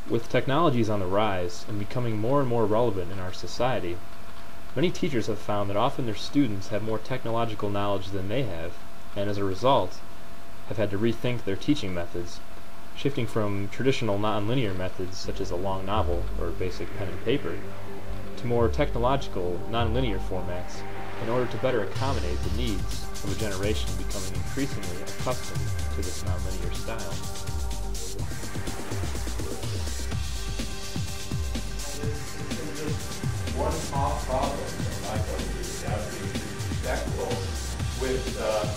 With technologies on the rise and becoming more and more relevant in our society, many teachers have found that often their students have more technological knowledge than they have, and as a result, have had to rethink their teaching methods, shifting from traditional nonlinear methods such as a long novel or basic pen and paper, to more technological, nonlinear formats in order to better accommodate the needs of a generation becoming increasingly accustomed to this nonlinear style. One top problem that I believe is respectful with the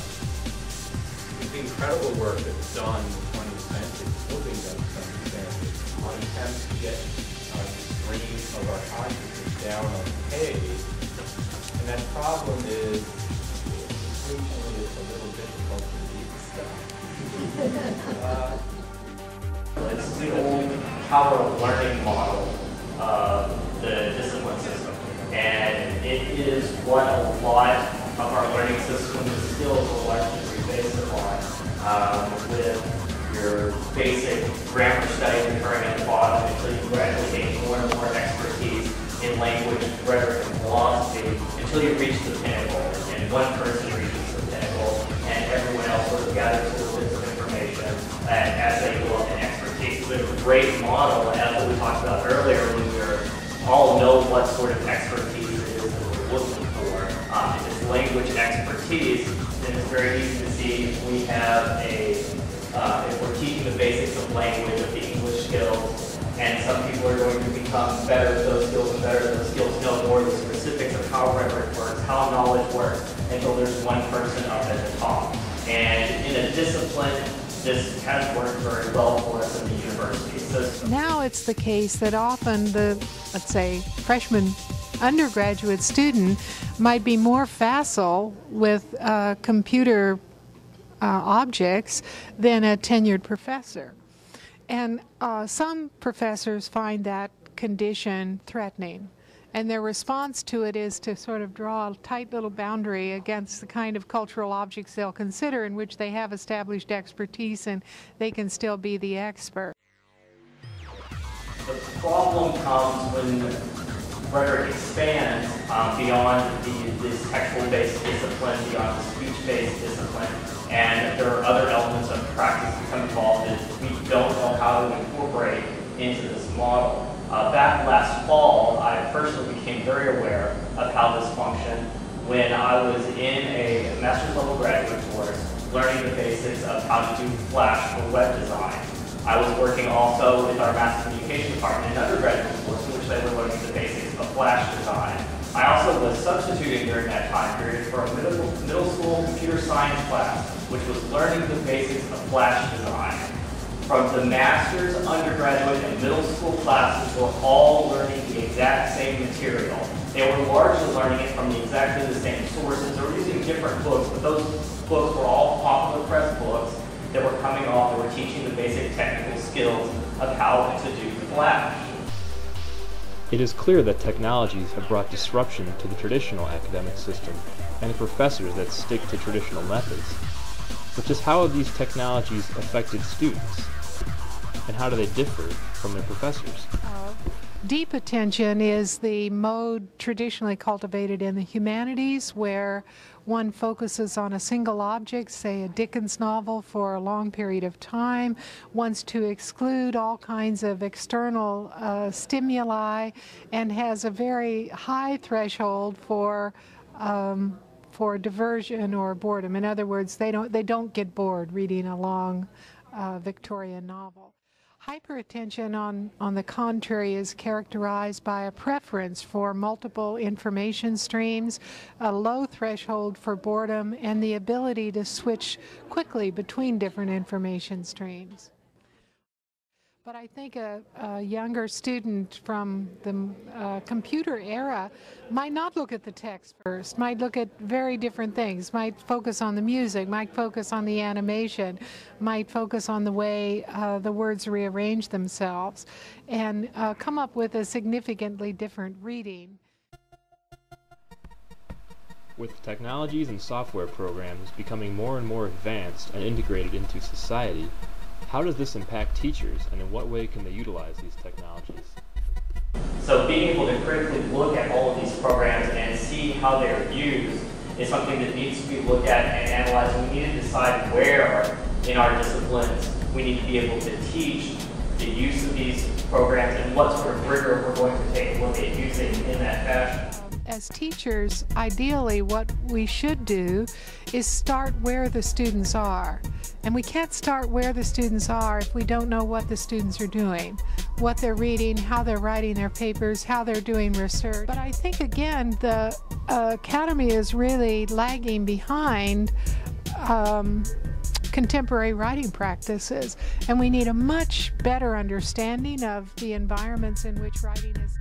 incredible work that's done in the 20th century, still being done in the 20th century, on attempts to get the stream of our consciousness down on the page. And that problem is, occasionally it's a little difficult to read stuff. It's the old power of learning model of the discipline system. And it is what a lot of our learning system skills are largely based upon, with your basic grammar studies occurring at the bottom until you gradually gain more and more expertise in language, rhetoric, and philosophy until you reach the pinnacle. And one person reaches the pinnacle, and everyone else sort of gathers little bits of information as they go up in expertise. So it's a great model, as what we talked about earlier, when we all know what sort of expertise it is that we're looking for. If it's language expertise, then it's very easy to see if we have if we're teaching the basics of language, of the English skills, and some people are going to become better at those skills and better at those skills, know more of the specifics of how rhetoric works, how knowledge works, until there's one person up at the top. And in a discipline, this has worked very well for us in the university system. Now it's the case that often the, let's say, freshman undergraduate student might be more facile with computer objects than a tenured professor. And some professors find that condition threatening. And their response to it is to sort of draw a tight little boundary against the kind of cultural objects they'll consider in which they have established expertise and they can still be the expert. The problem comes when rhetoric expands beyond this textual-based discipline, beyond the speech-based discipline, and there are other elements of practice that become involved that we don't know how to incorporate into this model. Back last fall, I personally became very aware of how this functioned when I was in a master's level graduate course learning the basics of how to do Flash for web design. I was working also with our mass communication department in an undergraduate course in which they were learning the basics of Flash design. I also was substituting during that time period for a middle school computer science class, which was learning the basics of Flash design. From the master's, undergraduate, and middle school classes were all learning the exact same material. They were largely learning it from exactly the same sources. They were using different books, but those books were all popular press books that were coming off that were teaching the basic technical skills of how to do Flash. It is clear that technologies have brought disruption to the traditional academic system and the professors that stick to traditional methods. But just how have these technologies affected students? And how do they differ from their professors? Deep attention is the mode traditionally cultivated in the humanities, where one focuses on a single object, say a Dickens novel, for a long period of time, wants to exclude all kinds of external stimuli, and has a very high threshold for diversion or boredom. In other words, they don't get bored reading a long Victorian novel. Hyperattention, on the contrary, is characterized by a preference for multiple information streams, a low threshold for boredom, and the ability to switch quickly between different information streams. But I think a younger student from the computer era might not look at the text first, might look at very different things, might focus on the music, might focus on the animation, might focus on the way the words rearrange themselves, and come up with a significantly different reading. With technologies and software programs becoming more and more advanced and integrated into society, How does this impact teachers, and in what way can they utilize these technologies? So being able to critically look at all of these programs and see how they're used is something that needs to be looked at and analyzed. And we need to decide where in our disciplines we need to be able to teach the use of these programs and what sort of rigor we're going to take and look at using in that fashion. As teachers, ideally what we should do is start where the students are. And we can't start where the students are if we don't know what the students are doing, what they're reading, how they're writing their papers, how they're doing research. But I think, again, the Academy is really lagging behind contemporary writing practices, and we need a much better understanding of the environments in which writing is